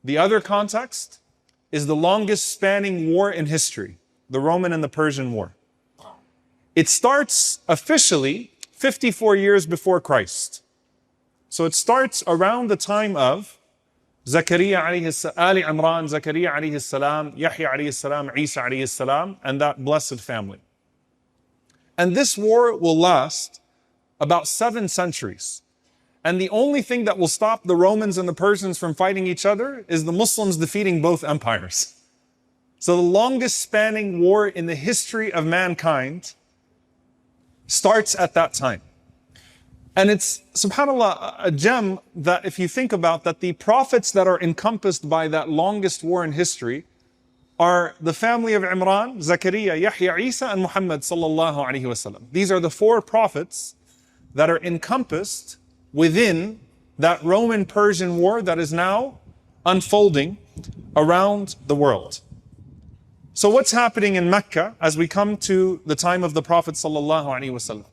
The other context is the longest spanning war in history, the Roman and the Persian War. It starts officially 54 years before Christ. So it starts around the time of Zakaria Ali Imran, Zakaria alayhi salam, Yahya alayhi salam, Isa alayhi salam, and that blessed family. And this war will last about 7 centuries. And the only thing that will stop the Romans and the Persians from fighting each other is the Muslims defeating both empires. So the longest spanning war in the history of mankind starts at that time. And it's, subhanAllah, a gem that if you think about that the prophets that are encompassed by that longest war in history are the family of Imran, Zakaria, Yahya, Isa, and Muhammad sallallahu alaihi wasallam. These are the 4 prophets that are encompassed within that Roman-Persian war that is now unfolding around the world. So what's happening in Mecca as we come to the time of the Prophet sallallahu alaihi wasallam?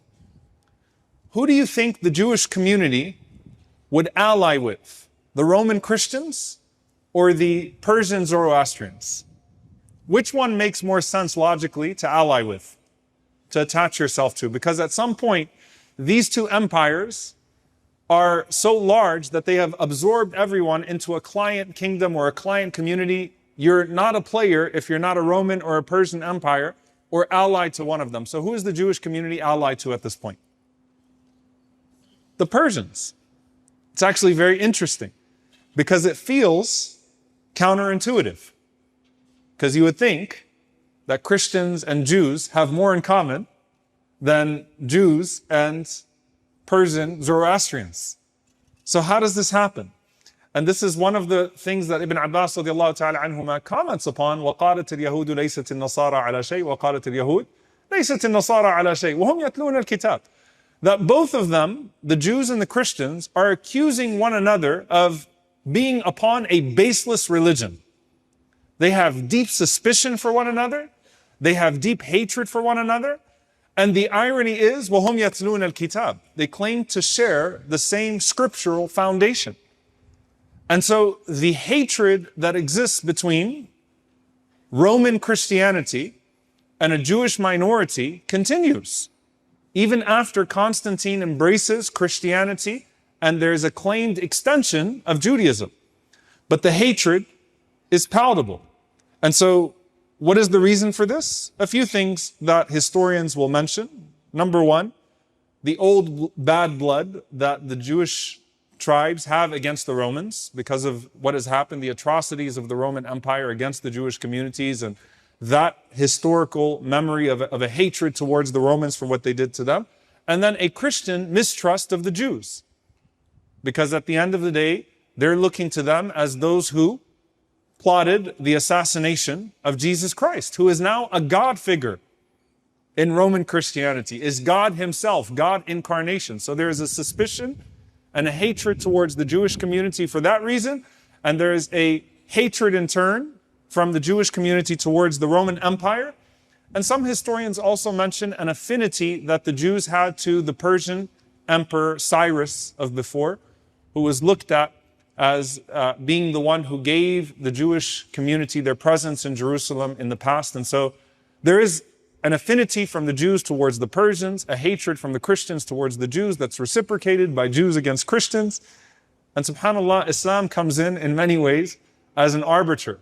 Who do you think the Jewish community would ally with? The Roman Christians or the Persian Zoroastrians? Which one makes more sense logically to ally with, to attach yourself to? Because at some point, these 2 empires are so large that they have absorbed everyone into a client kingdom or a client community. You're not a player if you're not a Roman or a Persian empire or allied to one of them. So who is the Jewish community allied to at this point? The Persians. It's actually very interesting because it feels counterintuitive. Because you would think that Christians and Jews have more in common than Jews and Persian Zoroastrians. So how does this happen? And this is one of the things that Ibn Abbas radiallahu ta'ala anhuma comments upon. وَقَالَتِ الْيَهُودُ لَيْسَتِ النَّصَارَى عَلَى شَيْءٍ وَقَالَتِ الْيَهُودُ لَيْسَتِ النَّصَارَى عَلى شَيْءٍ وَهُمْ يَتْلُونَ الْكِتَابِ. That both of them, the Jews and the Christians, are accusing one another of being upon a baseless religion. They have deep suspicion for one another. They have deep hatred for one another. And the irony is, وَهُمْ يَتْلُونَ الْكِتَابِ. They claim to share the same scriptural foundation. And so the hatred that exists between Roman Christianity and a Jewish minority continues. Even after Constantine embraces Christianity and there's a claimed extension of Judaism. But the hatred is palatable. And so what is the reason for this? A few things that historians will mention. Number 1, the old bad blood that the Jewish tribes have against the Romans because of what has happened, the atrocities of the Roman Empire against the Jewish communities, and that historical memory of a hatred towards the Romans for what they did to them. And then a Christian mistrust of the Jews. Because at the end of the day, they're looking to them as those who plotted the assassination of Jesus Christ, who is now a God figure in Roman Christianity, is God himself, God incarnation. So there is a suspicion and a hatred towards the Jewish community for that reason. And there is a hatred in turn from the Jewish community towards the Roman Empire. And some historians also mention an affinity that the Jews had to the Persian Emperor Cyrus of before, who was looked at as being the one who gave the Jewish community their presence in Jerusalem in the past. And so there is an affinity from the Jews towards the Persians, a hatred from the Christians towards the Jews that's reciprocated by Jews against Christians. And subhanAllah, Islam comes in many ways as an arbiter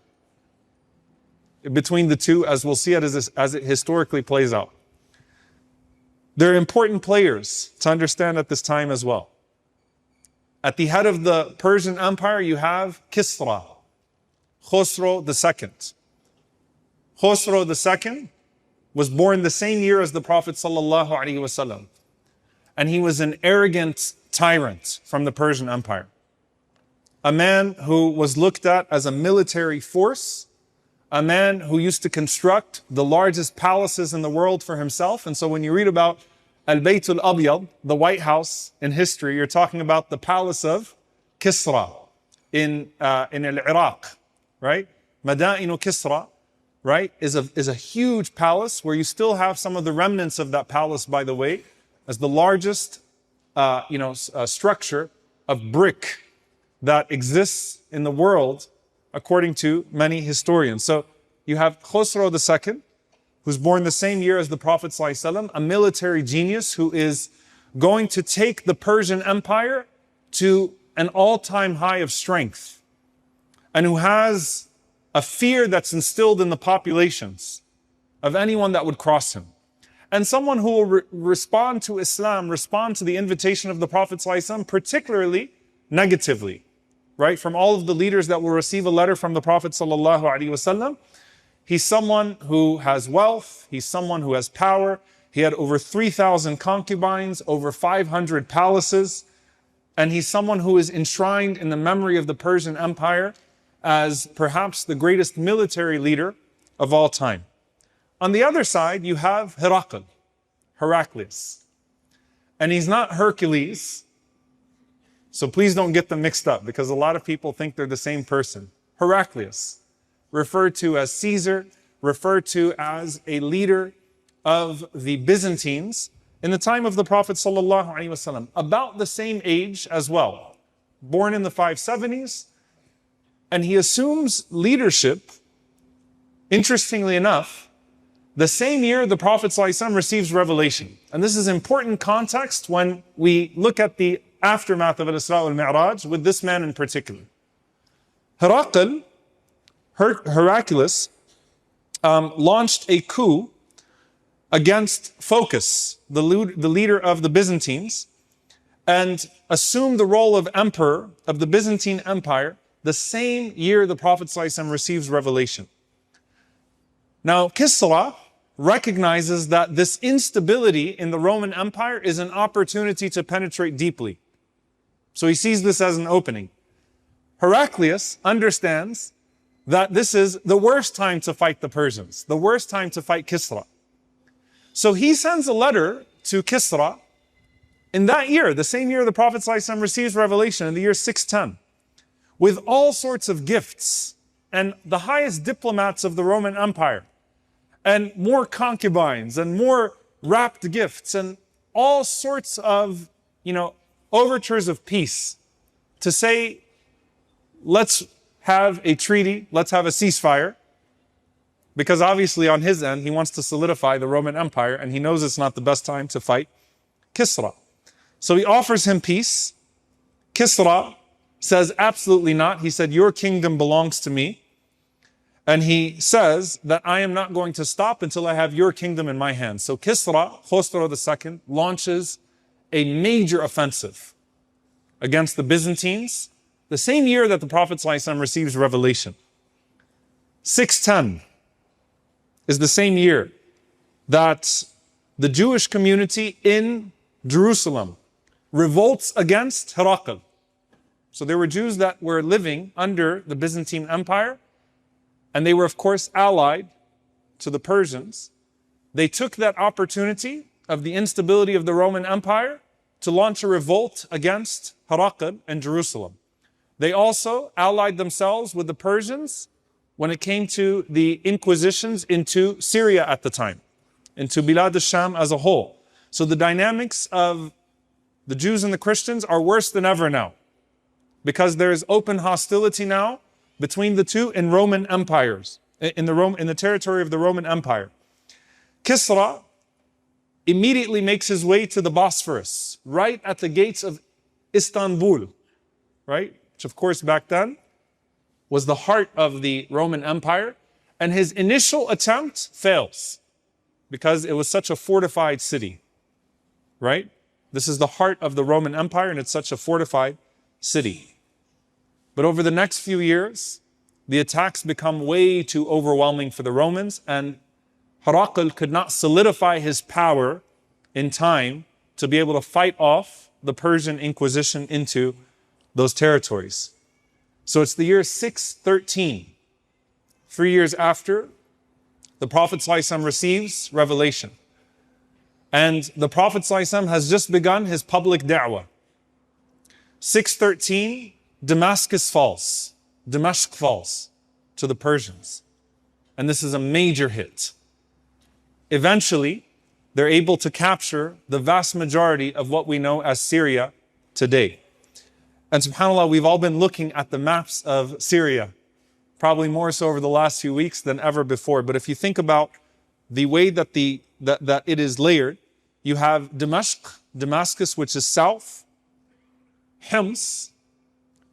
between the two, as we'll see it as it historically plays out. There are important players to understand at this time as well. At the head of the Persian Empire, you have Kisra, Khosrow II. Khosrow II was born the same year as the Prophet ﷺ. And he was an arrogant tyrant from the Persian Empire. A man who was looked at as a military force, a man who used to construct the largest palaces in the world for himself. And so when you read about Al-Bayt al-Abyad, the White House in history, you're talking about the palace of Kisra in Iraq, right? Madainu Kisra, right, is a huge palace where you still have some of the remnants of that palace, by the way, as the largest, structure of brick that exists in the world according to many historians. So you have Khosrow II, who's born the same year as the Prophet ﷺ, a military genius who is going to take the Persian Empire to an all-time high of strength, and who has a fear that's instilled in the populations of anyone that would cross him. And someone who will respond to Islam, respond to the invitation of the Prophet ﷺ, particularly negatively, right? From all of the leaders that will receive a letter from the Prophet ﷺ, he's someone who has wealth, he's someone who has power. He had over 3,000 concubines, over 500 palaces, and he's someone who is enshrined in the memory of the Persian Empire as perhaps the greatest military leader of all time. On the other side, you have Heraclius. And he's not Hercules, so please don't get them mixed up, because a lot of people think they're the same person. Heraclius, referred to as Caesar, referred to as a leader of the Byzantines in the time of the Prophet ﷺ, about the same age as well, born in the 570s, and he assumes leadership, interestingly enough, the same year the Prophet ﷺ receives revelation. And this is important context when we look at the aftermath of Al-Isra wal-Mi'raj with this man in particular. Heraclius launched a coup against Phocas, the leader of the Byzantines, and assumed the role of emperor of the Byzantine Empire the same year the Prophet ﷺ receives revelation. Now, Kisra recognizes that this instability in the Roman Empire is an opportunity to penetrate deeply. So he sees this as an opening. Heraclius understands that this is the worst time to fight the Persians, the worst time to fight Kisra. So he sends a letter to Kisra in that year, the same year the Prophet ﷺ receives revelation, in the year 610, with all sorts of gifts and the highest diplomats of the Roman Empire, and more concubines and more wrapped gifts and all sorts of, overtures of peace to say, let's have a treaty, let's have a ceasefire. Because obviously on his end, he wants to solidify the Roman Empire, and he knows it's not the best time to fight Kisra. So he offers him peace. Kisra says, absolutely not. He said, your kingdom belongs to me. And he says that I am not going to stop until I have your kingdom in my hands. So Kisra, Khosrow II, launches a major offensive against the Byzantines the same year that the Prophet ﷺ receives revelation. 610 is the same year that the Jewish community in Jerusalem revolts against Heraclius. So there were Jews that were living under the Byzantine Empire, and they were, of course, allied to the Persians. They took that opportunity of the instability of the Roman Empire to launch a revolt against Heraclius and Jerusalem. They also allied themselves with the Persians when it came to the inquisitions into Syria at the time, into Bilad al-Sham as a whole. So the dynamics of the Jews and the Christians are worse than ever now, because there is open hostility now between the two in Roman empires, in the territory of the Roman Empire. Kisra immediately makes his way to the Bosphorus, right at the gates of Istanbul, right? Which of course back then was the heart of the Roman Empire. And his initial attempt fails because it was such a fortified city, right? This is the heart of the Roman Empire, and it's such a fortified city. But over the next few years, the attacks become way too overwhelming for the Romans, and Heraclius could not solidify his power in time to be able to fight off the Persian Inquisition into those territories. So it's the year 613, 3 years after the Prophet ﷺ receives revelation. And the Prophet ﷺ has just begun his public da'wah. 613, Damascus falls. Damascus falls to the Persians. And this is a major hit. Eventually, they're able to capture the vast majority of what we know as Syria today. And subhanAllah, we've all been looking at the maps of Syria probably more so over the last few weeks than ever before. But if you think about the way that that it is layered, you have Damascus, which is south, Hims,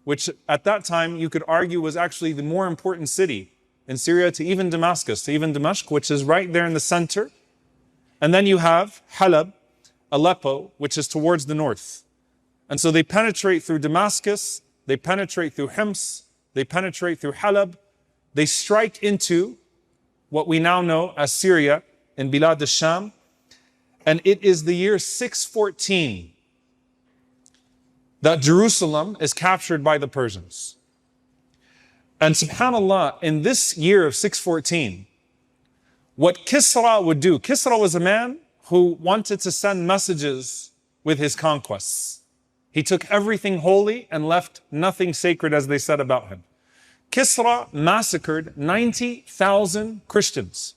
which at that time you could argue was actually the more important city in Syria to even Damascus, to even Damascus, which is right there in the center. And then you have Halab, Aleppo, which is towards the north. And so they penetrate through Damascus, they penetrate through Hims, they penetrate through Halab, they strike into what we now know as Syria in Bilad al-Sham. And it is the year 614 that Jerusalem is captured by the Persians. And subhanAllah, in this year of 614, what Kisra would do, Kisra was a man who wanted to send messages with his conquests. He took everything holy and left nothing sacred, as they said about him. Kisra massacred 90,000 Christians.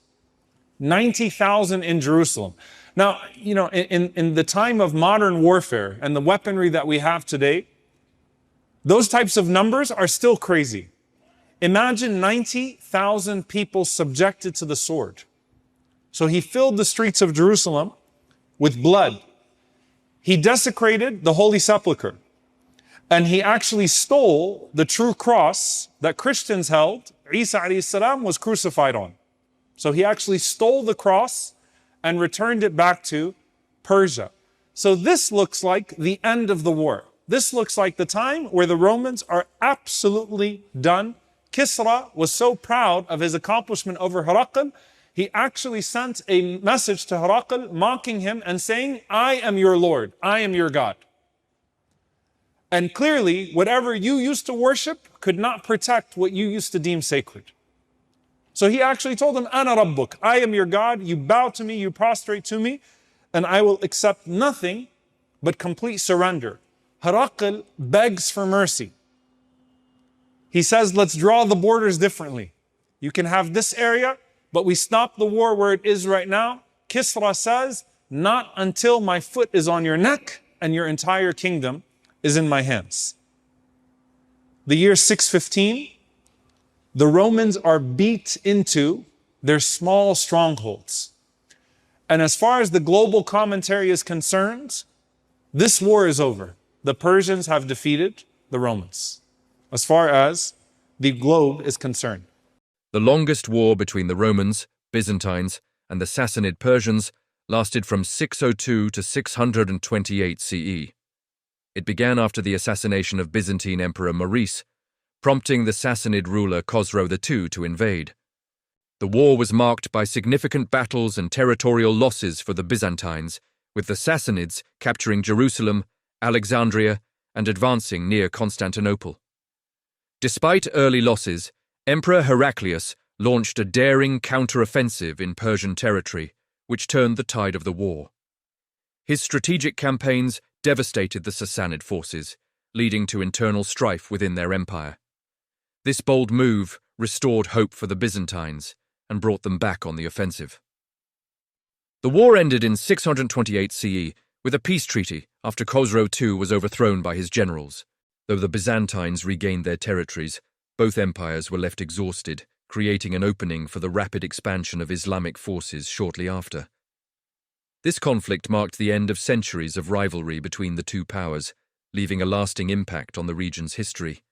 90,000 in Jerusalem. Now, you know, in the time of modern warfare and the weaponry that we have today, those types of numbers are still crazy. Imagine 90,000 people subjected to the sword. So he filled the streets of Jerusalem with blood. He desecrated the Holy Sepulchre. And he actually stole the true cross that Christians held, Isa alayhi salam was crucified on. So he actually stole the cross and returned it back to Persia. So this looks like the end of the war. This looks like the time where the Romans are absolutely done. Kisra was so proud of his accomplishment over Heraclius, he actually sent a message to Heraclius mocking him and saying, I am your Lord, I am your God. And clearly, whatever you used to worship could not protect what you used to deem sacred. So he actually told him, Ana Rabbuk, I am your God, you bow to me, you prostrate to me, and I will accept nothing but complete surrender. Heraclius begs for mercy. He says, let's draw the borders differently. You can have this area, but we stop the war where it is right now. Kisra says, not until my foot is on your neck and your entire kingdom is in my hands. The year 615, the Romans are beat into their small strongholds. And as far as the global commentary is concerned, this war is over. The Persians have defeated the Romans, as far as the globe is concerned. The longest war between the Romans, Byzantines, and the Sassanid Persians lasted from 602 to 628 CE. It began after the assassination of Byzantine Emperor Maurice, prompting the Sassanid ruler Khosrow II to invade. The war was marked by significant battles and territorial losses for the Byzantines, with the Sassanids capturing Jerusalem, Alexandria, and advancing near Constantinople. Despite early losses, Emperor Heraclius launched a daring counter-offensive in Persian territory, which turned the tide of the war. His strategic campaigns devastated the Sassanid forces, leading to internal strife within their empire. This bold move restored hope for the Byzantines and brought them back on the offensive. The war ended in 628 CE with a peace treaty after Khosrow II was overthrown by his generals. Though the Byzantines regained their territories, both empires were left exhausted, creating an opening for the rapid expansion of Islamic forces shortly after. This conflict marked the end of centuries of rivalry between the two powers, leaving a lasting impact on the region's history.